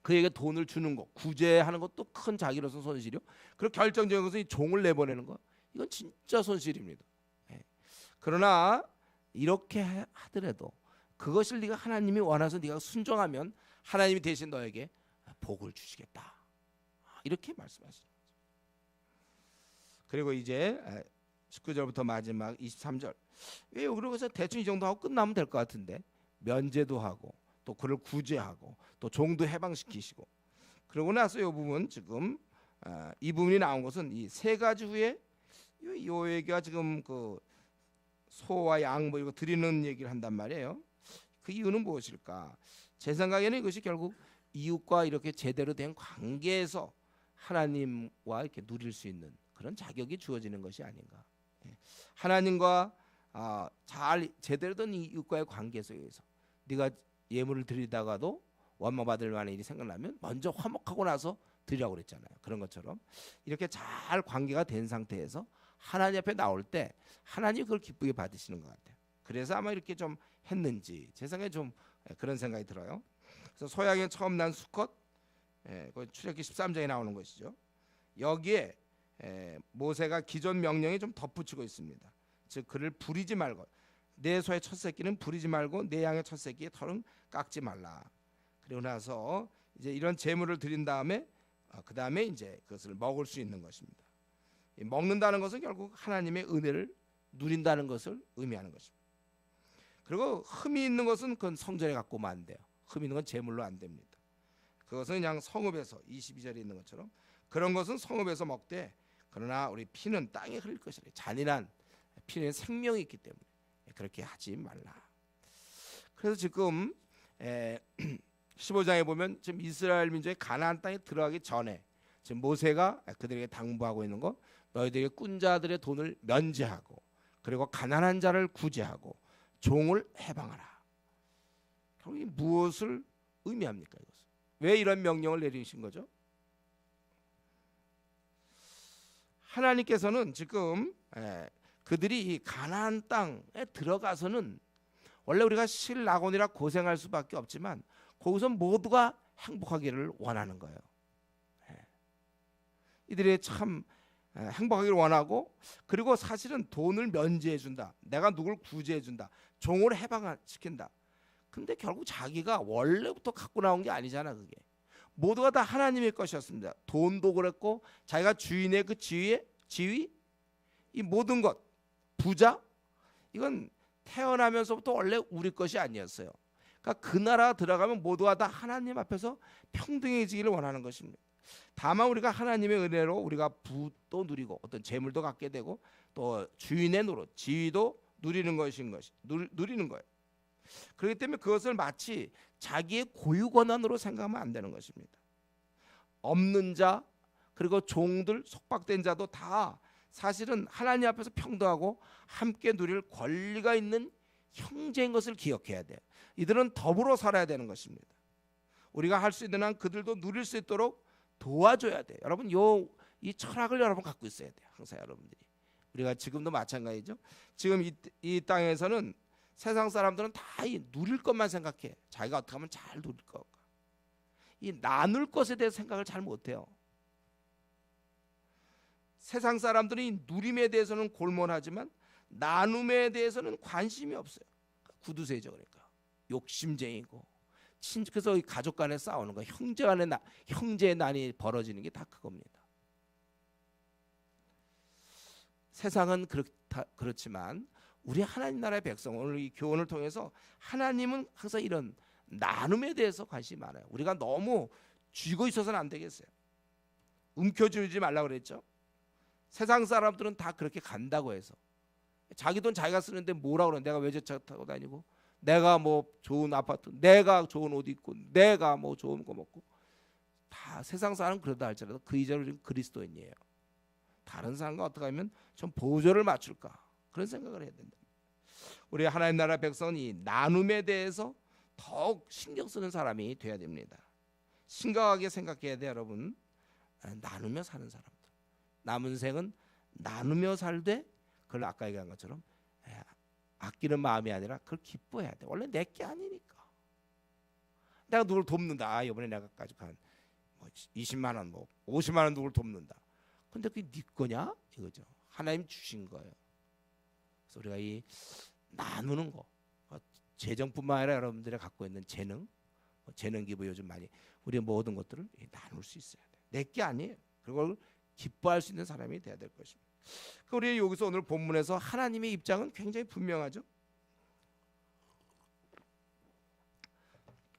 그에게 돈을 주는 거, 구제하는 것도 큰 자기로서 손실이요. 그리고 결정적인 것은 이 종을 내보내는 거, 이건 진짜 손실입니다. 그러나 이렇게 하더라도 그것을 네가 하나님이 원해서 네가 순종하면 하나님이 대신 너에게 복을 주시겠다. 이렇게 말씀하시는 거죠. 그리고 이제 19절부터 마지막 23절. 왜 그러고서 대충 이 정도 하고 끝나면 될 것 같은데, 면제도 하고 또 그를 구제하고 또 종도 해방시키시고, 그러고 나서 이 부분, 지금 이 부분이 나온 것은 이 세 가지 후에 요 얘기가 지금 그 소와 양 뭐 이거 드리는 얘기를 한단 말이에요. 그 이유는 무엇일까? 제 생각에는 이것이 결국 이웃과 이렇게 제대로 된 관계에서 하나님과 이렇게 누릴 수 있는 그런 자격이 주어지는 것이 아닌가. 하나님과 잘 제대로 된 이웃과의 관계 속에서 네가 예물을 드리다가도 원망받을 만한 일이 생각나면 먼저 화목하고 나서 드리라고 그랬잖아요. 그런 것처럼 이렇게 잘 관계가 된 상태에서 하나님 앞에 나올 때 하나님이 그걸 기쁘게 받으시는 것 같아요. 그래서 아마 이렇게 좀 했는지 제 생각에 좀 그런 생각이 들어요. 그래서 소양에 처음 난 수컷, 출애굽기 13장에 나오는 것이죠. 여기에 모세가 기존 명령에 좀 덧붙이고 있습니다. 즉 그를 부리지 말고, 내 소의 첫 새끼는 부리지 말고 내 양의 첫 새끼의 털은 깎지 말라. 그리고 나서 이제 이런 제물을 드린 다음에 그 다음에 이제 그것을 먹을 수 있는 것입니다. 먹는다는 것은 결국 하나님의 은혜를 누린다는 것을 의미하는 것입니다. 그리고 흠이 있는 것은 그건 성전에 갖고 오면 안 돼요. 흠 있는 건 제물로 안 됩니다. 그것은 그냥 성읍에서 22절에 있는 것처럼 그런 것은 성읍에서 먹되, 그러나 우리 피는 땅에 흘릴 것이라. 잔인한 피는 생명이 있기 때문에 그렇게 하지 말라. 그래서 지금 15장에 보면 지금 이스라엘 민족이 가나안 땅에 들어가기 전에 지금 모세가 그들에게 당부하고 있는 거, 너희들이 꾼 자들의 돈을 면제하고 그리고 가난한 자를 구제하고 종을 해방하라. 결국 무엇을 의미합니까? 이것은 왜 이런 명령을 내리신 거죠? 하나님께서는 지금 그들이 이 가나안 땅에 들어가서는 원래 우리가 실낙원이라 고생할 수밖에 없지만 거기서 모두가 행복하기를 원하는 거예요. 이들이 참 행복하기를 원하고, 그리고 사실은 돈을 면제해 준다, 내가 누굴 구제해 준다, 종을 해방시킨다. 근데 결국 자기가 원래부터 갖고 나온 게 아니잖아. 그게 모두가 다 하나님의 것이었습니다. 돈도 그랬고 자기가 주인의 그 지위, 이 모든 것, 부자, 이건 태어나면서부터 원래 우리 것이 아니었어요. 그러니까 그 나라 들어가면 모두가 다 하나님 앞에서 평등해지기를 원하는 것입니다. 다만 우리가 하나님의 은혜로 우리가 부도 누리고 어떤 재물도 갖게 되고 또 주인의 노릇, 지위도 누리는 거예요. 그렇기 때문에 그것을 마치 자기의 고유 권한으로 생각하면 안 되는 것입니다. 없는 자 그리고 종들, 속박된 자도 다 사실은 하나님 앞에서 평등하고 함께 누릴 권리가 있는 형제인 것을 기억해야 돼요. 이들은 더불어 살아야 되는 것입니다. 우리가 할 수 있는 한 그들도 누릴 수 있도록 도와줘야 돼요. 여러분 이 철학을 여러분 갖고 있어야 돼요. 항상 여러분들이. 우리가 지금도 마찬가지죠. 지금 이 땅에서는 세상 사람들은 다 이 누릴 것만 생각해. 자기가 어떻게 하면 잘 누릴 것. 이 나눌 것에 대해서 생각을 잘 못해요. 세상 사람들은 이 누림에 대해서는 골몰하지만 나눔에 대해서는 관심이 없어요. 구두쇠죠. 그러니까 욕심쟁이고 그래서 가족 간에 싸우는 거, 형제의 난이 벌어지는 게 다 그겁니다. 세상은 그렇지만 우리 하나님 나라의 백성, 오늘 이 교훈을 통해서 하나님은 항상 이런 나눔에 대해서 관심이 많아요. 우리가 너무 쥐고 있어서는 안 되겠어요. 움켜쥐지 말라고 그랬죠. 세상 사람들은 다 그렇게 간다고 해서 자기 돈 자기가 쓰는데 뭐라고 그러는, 내가 외제차 타고 다니고, 내가 뭐 좋은 아파트, 내가 좋은 옷 입고, 내가 뭐 좋은 거 먹고, 다 세상 사람은 그러다 할지라도 그 이전에 그리스도인이에요. 다른 사람과 어떻게 하면 좀 보조를 맞출까, 그런 생각을 해야 된다. 우리 하나님 나라 백성은 이 나눔에 대해서 더욱 신경 쓰는 사람이 돼야 됩니다. 심각하게 생각해야 돼요, 여러분. 나누며 사는 사람들, 남은 생은 나누며 살되, 그걸 아까 얘기한 것처럼 아끼는 마음이 아니라 그걸 기뻐해야 돼. 원래 내 게 아니니까. 내가 누굴 돕는다. 이번에 내가 가지고 한 20만 원, 뭐 50만 원 누굴 돕는다. 근데 그게 네 거냐? 이거죠. 하나님 주신 거예요. 그래서 우리가 이 나누는 거, 재정뿐만 아니라 여러분들이 갖고 있는 재능 기부 요즘 많이, 우리의 모든 것들을 나눌 수 있어야 돼. 내 게 아니에요. 그걸 기뻐할 수 있는 사람이 돼야 될 것입니다. 우리 여기서 오늘 본문에서 하나님의 입장은 굉장히 분명하죠.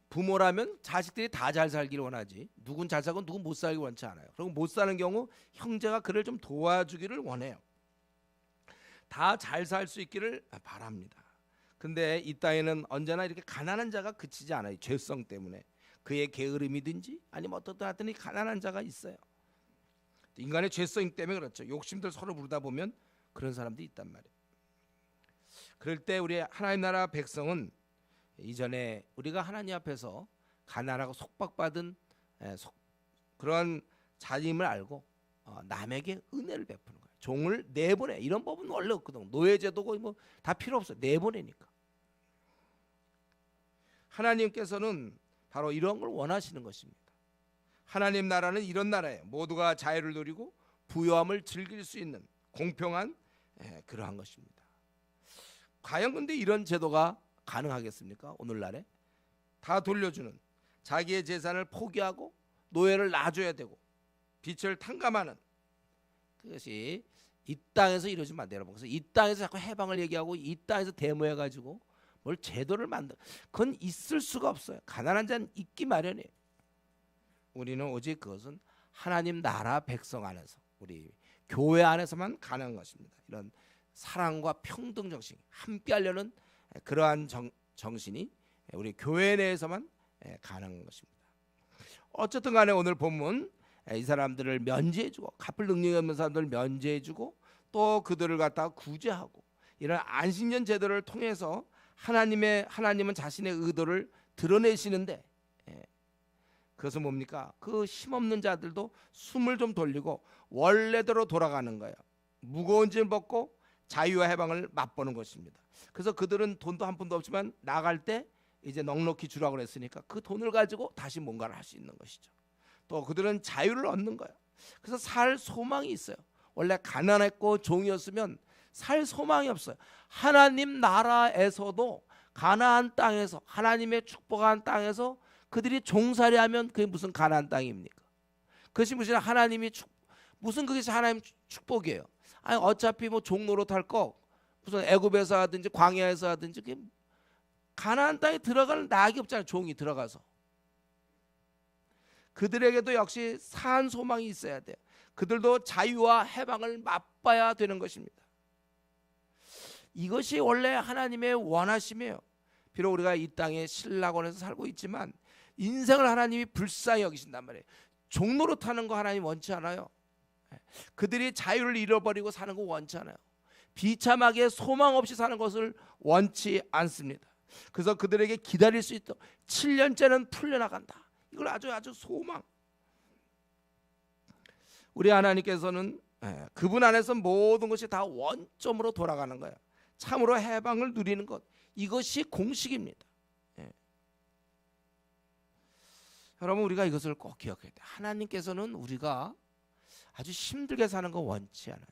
부모라면 자식들이 다 잘 살기를 원하지, 누군 잘 살고 누군 못 살기 원치 않아요. 그리고 못 사는 경우 형제가 그를 좀 도와주기를 원해요. 다 잘 살 수 있기를 바랍니다. 근데 이 땅에는 언제나 이렇게 가난한 자가 그치지 않아요. 죄성 때문에, 그의 게으름이든지 아니면 어떻든 하여튼 가난한 자가 있어요. 인간의 죄성 때문에 그렇죠. 욕심들 서로 부르다 보면 그런 사람들이 있단 말이에요. 그럴 때 우리 하나님 나라 백성은 이전에 우리가 하나님 앞에서 가난하고 속박받은 그런 자임을 알고 남에게 은혜를 베푸는 거예요. 종을 내보내. 이런 법은 원래 없거든. 노예제도고 뭐 다 필요 없어요. 내보내니까. 하나님께서는 바로 이런 걸 원하시는 것입니다. 하나님 나라는 이런 나라예요. 모두가 자유를 누리고 부유함을 즐길 수 있는 공평한 그러한 것입니다. 과연 근데 이런 제도가 가능하겠습니까? 오늘날에 다 돌려주는, 자기의 재산을 포기하고 노예를 놔줘야 되고 빛을 탕감하는, 그것이 이 땅에서 이루어지면 안 돼요, 여러분. 그래서 이 땅에서 자꾸 해방을 얘기하고 이 땅에서 데모해가지고 뭘 제도를 만들, 그건 있을 수가 없어요. 가난한 자는 있기 마련이에요. 우리는 오직 그것은 하나님 나라 백성 안에서, 우리 교회 안에서만 가능한 것입니다. 이런 사랑과 평등 정신, 함께 하려는 그러한 정신이 우리 교회 내에서만 가능한 것입니다. 어쨌든 간에 오늘 본문, 이 사람들을 면제해주고, 갚을 능력이 없는 사람들을 면제해주고, 또 그들을 갖다가 구제하고, 이런 안식년 제도를 통해서 하나님은 자신의 의도를 드러내시는데, 그것은 뭡니까? 그 힘없는 자들도 숨을 좀 돌리고 원래대로 돌아가는 거예요. 무거운 짐을 벗고 자유와 해방을 맛보는 것입니다. 그래서 그들은 돈도 한 푼도 없지만 나갈 때 이제 넉넉히 주라고 그랬으니까 그 돈을 가지고 다시 뭔가를 할 수 있는 것이죠. 또 그들은 자유를 얻는 거예요. 그래서 살 소망이 있어요. 원래 가난했고 종이었으면 살 소망이 없어요. 하나님 나라에서도 가나안 땅에서, 하나님의 축복한 땅에서 그들이 종살이하면 그게 무슨 가나안 땅입니까? 그것이 무슨 하나님이 무슨 그것이 하나님 축복이에요. 아니 어차피 뭐 종노릇 할 거 무슨 애굽에서 하든지 광야에서 하든지 그게 가나안 땅에 들어갈 낙이 없잖아요. 종이 들어가서. 그들에게도 역시 산 소망이 있어야 돼요. 그들도 자유와 해방을 맛봐야 되는 것입니다. 이것이 원래 하나님의 원하심이에요. 비록 우리가 이 땅에 신락원에서 살고 있지만 인생을 하나님이 불쌍히 여기신단 말이에요. 종노릇하는 거 하나님 원치 않아요. 그들이 자유를 잃어버리고 사는 거 원치 않아요. 비참하게 소망 없이 사는 것을 원치 않습니다. 그래서 그들에게 기다릴 수 있도록 7년째는 풀려나간다. 이걸 아주 소망. 우리 하나님께서는 그분 안에서 모든 것이 다 원점으로 돌아가는 거예요. 참으로 해방을 누리는 것, 이것이 공식입니다. 여러분 우리가 이것을 꼭 기억해야 돼요. 하나님께서는 우리가 아주 힘들게 사는 거 원치 않아요.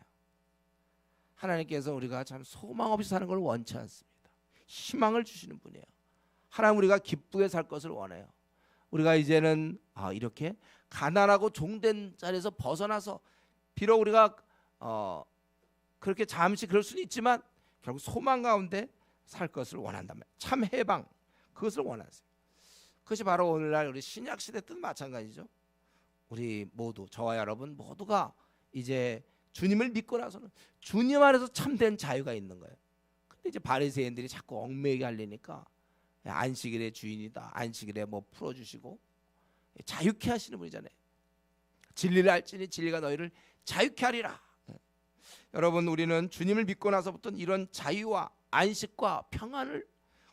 하나님께서 우리가 참 소망 없이 사는 걸 원치 않습니다. 희망을 주시는 분이에요. 하나님 우리가 기쁘게 살 것을 원해요. 우리가 이제는 이렇게 가난하고 종된 자리에서 벗어나서 비록 우리가 그렇게 잠시 그럴 수는 있지만 결국 소망 가운데 살 것을 원한단 말이에요. 참 해방, 그것을 원하세요. 그것이 바로 오늘날 우리 신약 시대 때도 마찬가지죠. 우리 모두, 저와 여러분 모두가 이제 주님을 믿고 나서는 주님 안에서 참된 자유가 있는 거예요. 근데 이제 바리새인들이 자꾸 얽매이게 하려니까 안식일의 주인이다, 안식일에 뭐 풀어주시고 자유케 하시는 분이잖아요. 진리를 알지니 진리가 너희를 자유케 하리라. 여러분 우리는 주님을 믿고 나서부터는 이런 자유와 안식과 평안을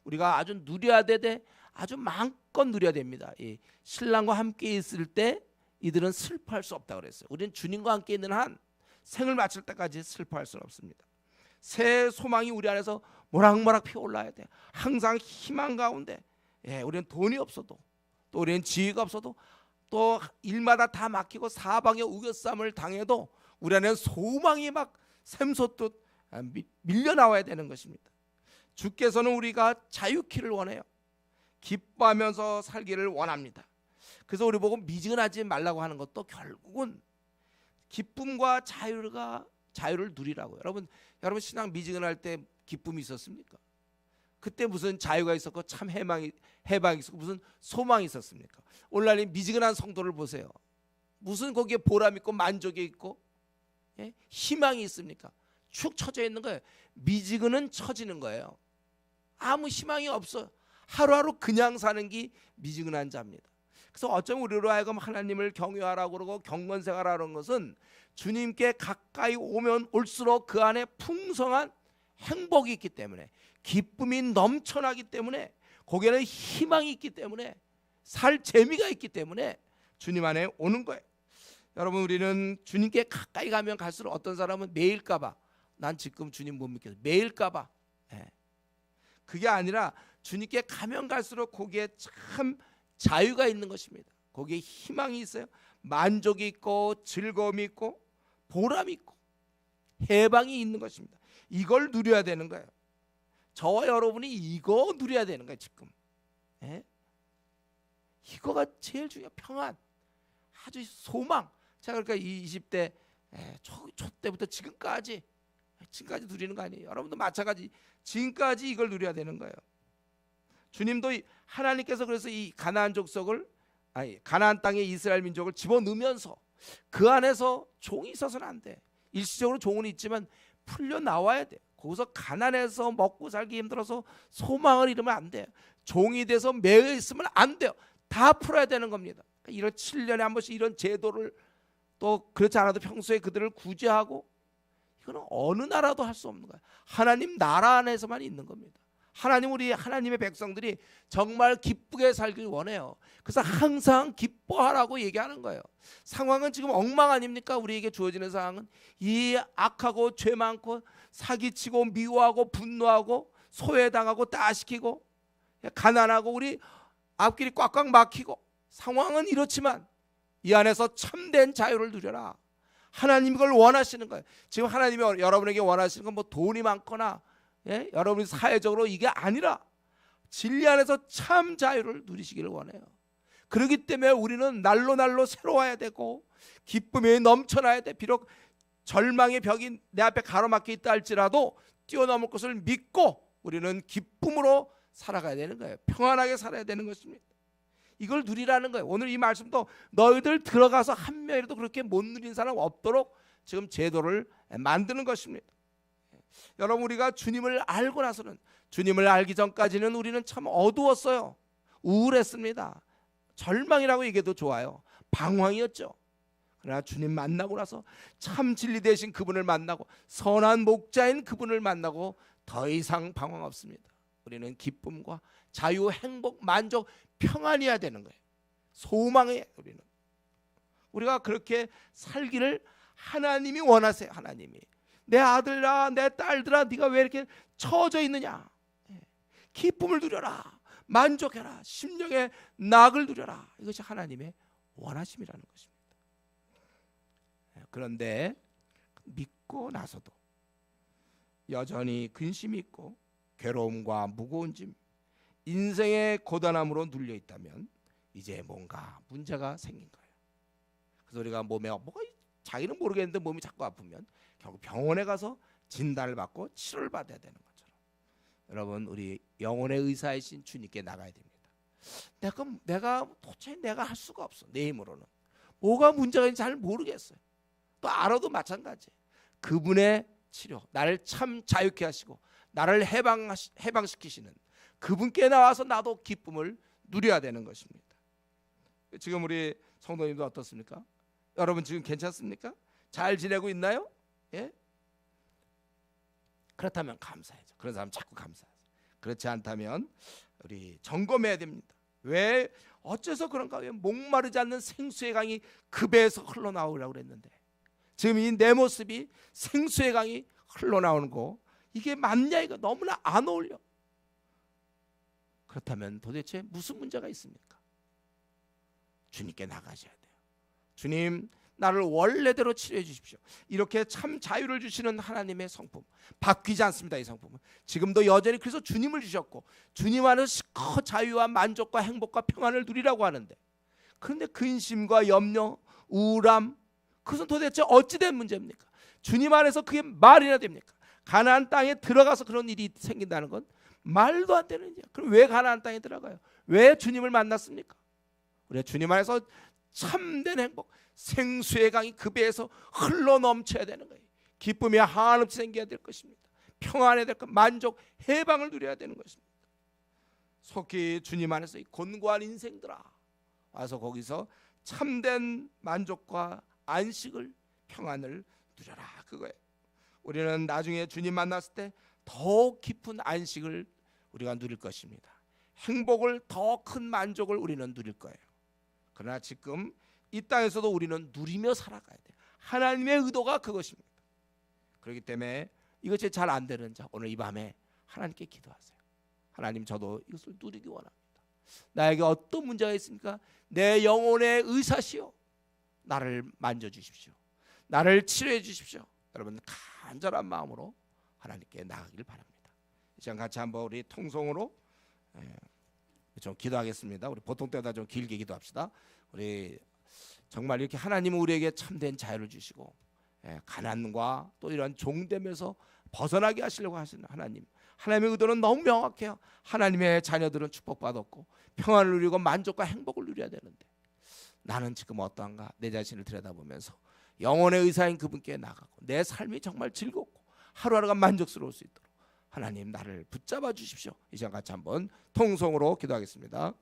우리가 아주 누려야 되되 아주 마음껏 누려야 됩니다. 이 신랑과 함께 있을 때 이들은 슬퍼할 수 없다 그랬어요. 우리는 주님과 함께 있는 한 생을 마칠 때까지 슬퍼할 수는 없습니다. 새 소망이 우리 안에서 모락모락 피어올라야 돼요. 항상 희망 가운데. 우리는 돈이 없어도 또 우리는 지위가 없어도 또 일마다 다 막히고 사방에 우겨쌈을 당해도 우리 안에는 소망이 막 샘솟듯 밀려 나와야 되는 것입니다. 주께서는 우리가 자유키를 원해요. 기뻐하면서 살기를 원합니다. 그래서 우리 보고 미지근하지 말라고 하는 것도 결국은 기쁨과 자유를 누리라고요. 여러분 신앙 미지근할 때 기쁨이 있었습니까? 그때 무슨 자유가 있었고 참 해방이 있었고 무슨 소망이 있었습니까? 오늘날 미지근한 성도를 보세요. 무슨 거기에 보람 있고 만족이 있고 희망이 있습니까? 축 처져 있는 거예요. 미지근은 처지는 거예요. 아무 희망이 없어요. 하루하루 그냥 사는 게 미지근한 자입니다. 그래서 어쩌면 우리로 하여금 하나님을 경외하라고 그러고 경건생활하라는 것은 주님께 가까이 오면 올수록 그 안에 풍성한 행복이 있기 때문에, 기쁨이 넘쳐나기 때문에, 거기에는 희망이 있기 때문에, 살 재미가 있기 때문에 주님 안에 오는 거예요. 여러분 우리는 주님께 가까이 가면 갈수록 어떤 사람은 매일까봐 난 지금 주님 못 믿겠어, 매일까봐 그게 아니라 주님께 가면 갈수록 거기에 참 자유가 있는 것입니다. 거기에 희망이 있어요. 만족이 있고 즐거움이 있고 보람이 있고 해방이 있는 것입니다. 이걸 누려야 되는 거예요. 저와 여러분이 이거 누려야 되는 거예요. 지금 이거가 제일 중요해요. 평안, 아주 소망. 자, 그러니까 20대 초 때부터 지금까지 누리는 거 아니에요. 여러분도 마찬가지 지금까지 이걸 누려야 되는 거예요. 주님도 하나님께서 그래서 이 가나안 족속을 가나안 땅의 이스라엘 민족을 집어넣으면서 그 안에서 종이 있어서는 안 돼. 일시적으로 종은 있지만 풀려 나와야 돼. 거기서 가난해서 먹고 살기 힘들어서 소망을 잃으면 안 돼요. 종이 돼서 매여 있으면 안 돼요. 다 풀어야 되는 겁니다. 이런 7년에 한 번씩 이런 제도를, 또 그렇지 않아도 평소에 그들을 구제하고, 이거는 어느 나라도 할 수 없는 거예요. 하나님 나라 안에서만 있는 겁니다. 우리 하나님의 백성들이 정말 기쁘게 살길 원해요. 그래서 항상 기뻐하라고 얘기하는 거예요. 상황은 지금 엉망 아닙니까? 우리에게 주어지는 상황은 이 악하고 죄 많고 사기치고 미워하고 분노하고 소외당하고 따시키고 가난하고 우리 앞길이 꽉꽉 막히고, 상황은 이렇지만 이 안에서 참된 자유를 누려라. 하나님 이걸 원하시는 거예요. 지금 하나님이 여러분에게 원하시는 건 뭐 돈이 많거나 여러분이 사회적으로 이게 아니라 진리 안에서 참 자유를 누리시기를 원해요. 그렇기 때문에 우리는 날로 날로 새로워야 되고 기쁨이 넘쳐나야 돼. 비록 절망의 벽이 내 앞에 가로막혀 있다 할지라도 뛰어넘을 것을 믿고 우리는 기쁨으로 살아가야 되는 거예요. 평안하게 살아야 되는 것입니다. 이걸 누리라는 거예요. 오늘 이 말씀도 너희들 들어가서 한 명이라도 그렇게 못 누린 사람 없도록 지금 제도를 만드는 것입니다. 여러분, 우리가 주님을 알고 나서는, 주님을 알기 전까지는 우리는 참 어두웠어요. 우울했습니다. 절망이라고 얘기해도 좋아요. 방황이었죠. 그러나 주님 만나고 나서 참 진리 되신 그분을 만나고 선한 목자인 그분을 만나고 더 이상 방황 없습니다. 우리는 기쁨과 자유, 행복, 만족, 평안이어야 되는 거예요. 소망이에요. 우리가 그렇게 살기를 하나님이 원하세요. 하나님이 내 아들아, 내 딸들아, 네가 왜 이렇게 처져 있느냐? 기쁨을 누려라, 만족해라, 심령의 낙을 누려라. 이것이 하나님의 원하심이라는 것입니다. 그런데 믿고 나서도 여전히 근심이 있고 괴로움과 무거운 짐, 인생의 고단함으로 눌려 있다면 이제 뭔가 문제가 생긴 거예요. 그래서 우리가 몸에 뭐가 자기는 모르겠는데 몸이 자꾸 아프면 결국 병원에 가서 진단을 받고 치료를 받아야 되는 것처럼, 여러분, 우리 영혼의 의사이신 주님께 나가야 됩니다. 내가 도저히 내가 할 수가 없어. 내 힘으로는 뭐가 문제가 있는지 잘 모르겠어요. 또 알아도 마찬가지. 그분의 치료, 나를 참 자유케 하시고 나를 해방시키시는 그분께 나와서 나도 기쁨을 누려야 되는 것입니다. 지금 우리 성도님도 어떻습니까? 여러분 지금 괜찮습니까? 잘 지내고 있나요? 예? 그렇다면 감사해야죠. 그런 사람 자꾸 감사하죠. 그렇지 않다면 우리 점검해야 됩니다. 왜 어째서 그런가? 왜 목마르지 않는 생수의 강이 그 배에서 흘러나오려고 그랬는데 지금 이 내 모습이 생수의 강이 흘러나오는 거, 이게 맞냐? 이거 너무나 안 어울려. 그렇다면 도대체 무슨 문제가 있습니까? 주님께 나가셔야 돼요. 주님, 나를 원래대로 치료해 주십시오. 이렇게 참 자유를 주시는 하나님의 성품, 바뀌지 않습니다. 이 성품은 지금도 여전히 그래서 주님을 주셨고 주님 안에서 실컷 자유와 만족과 행복과 평안을 누리라고 하는데, 그런데 근심과 염려, 우울함, 그것은 도대체 어찌된 문제입니까? 주님 안에서 그게 말이나 됩니까? 가나안 땅에 들어가서 그런 일이 생긴다는 건 말도 안 되는 일이야. 그럼 왜 가나안 땅에 들어가요? 왜 주님을 만났습니까? 우리가 주님 안에서 참된 행복, 생수의 강이 그 배에서 흘러넘쳐야 되는 거예요. 기쁨이 한없이 생겨야 될 것입니다. 평안해야 될 것, 만족, 해방을 누려야 되는 것입니다. 속히 주님 안에서 이 곤고한 인생들아, 와서 거기서 참된 만족과 안식을, 평안을 누려라, 그거예요. 우리는 나중에 주님 만났을 때 더욱 깊은 안식을 우리가 누릴 것입니다. 행복을, 더 큰 만족을 우리는 누릴 거예요. 그러나 지금 이 땅에서도 우리는 누리며 살아가야 돼요. 하나님의 의도가 그것입니다. 그렇기 때문에 이것이 잘 안 되는 자, 오늘 이 밤에 하나님께 기도하세요. 하나님, 저도 이것을 누리기 원합니다. 나에게 어떤 문제가 있습니까? 내 영혼의 의사시오, 나를 만져주십시오. 나를 치료해 주십시오. 여러분 간절한 마음으로 하나님께 나가길 바랍니다. 이 시간 같이 한번 우리 통성으로 좀 기도하겠습니다. 우리 보통 때보다 좀 길게 기도합시다. 우리 정말 이렇게 하나님은 우리에게 참된 자유를 주시고 가난과 또 이런 종됨에서 벗어나게 하시려고 하시는 하나님, 하나님의 의도는 너무 명확해요. 하나님의 자녀들은 축복받았고 평안을 누리고 만족과 행복을 누려야 되는데 나는 지금 어떠한가? 내 자신을 들여다보면서 영혼의 의사인 그분께 나가고 내 삶이 정말 즐겁고 하루하루가 만족스러울 수 있도록 하나님 나를 붙잡아 주십시오. 이 시간 같이 한번 통성으로 기도하겠습니다.